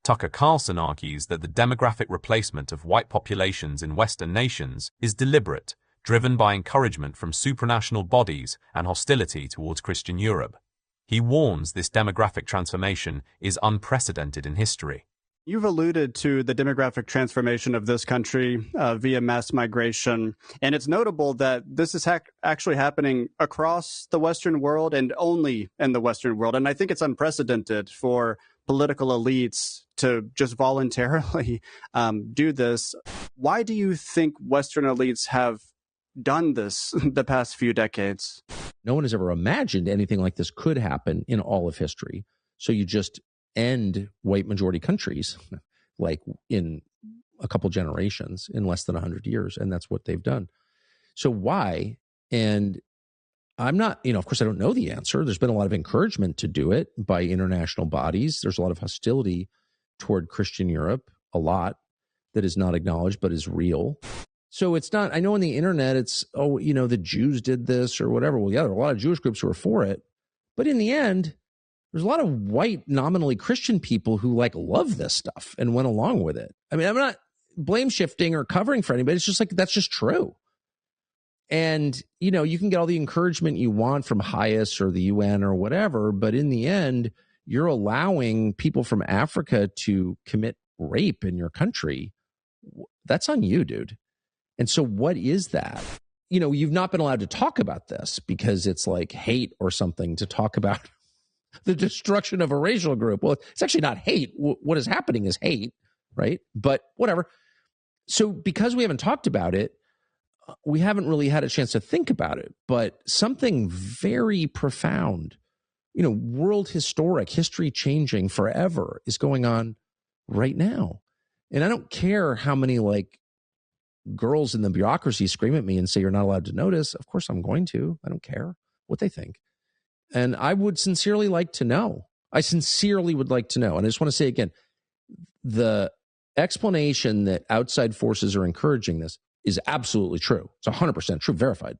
Tucker Carlson argues that the demographic replacement of white populations in Western nations is deliberate, driven by encouragement from supranational bodies and hostility towards Christian Europe. He warns this demographic transformation is unprecedented in history. You've alluded to the demographic transformation of this country via mass migration, and it's notable that this is actually happening across the Western world and only in the Western world. And I think it's unprecedented for political elites to just voluntarily do this. Why do you think Western elites have done this the past few decades? No one has ever imagined anything like this could happen in all of history. So you just end white majority countries like in a couple generations, in less than 100 years. And that's what they've done. So why? And I'm not, of course I don't know the answer. There's been a lot of encouragement to do it by international bodies. There's a lot of hostility toward Christian Europe, a lot that is not acknowledged, but is real. So it's not, I know on the internet, it's, the Jews did this or whatever. Well, yeah, there are a lot of Jewish groups who are for it. But in the end, there's a lot of white, nominally Christian people who love this stuff and went along with it. I mean, I'm not blame shifting or covering for anybody. It's just that's just true. And, you can get all the encouragement you want from HIAS or the UN or whatever, but in the end, you're allowing people from Africa to commit rape in your country. That's on you, dude. And so what is that? You've not been allowed to talk about this because it's like hate or something to talk about the destruction of a racial group. Well, it's actually not hate. What is happening is hate, right? But whatever. So because we haven't talked about it, we haven't really had a chance to think about it. But something very profound, world historic, history changing forever is going on right now. And I don't care how many girls in the bureaucracy scream at me and say you're not allowed to notice. Of course I'm going to. I don't care what they think. And I would sincerely like to know. I sincerely would like to know. And I just want to say again, the explanation that outside forces are encouraging this is absolutely true. It's 100% true, verified.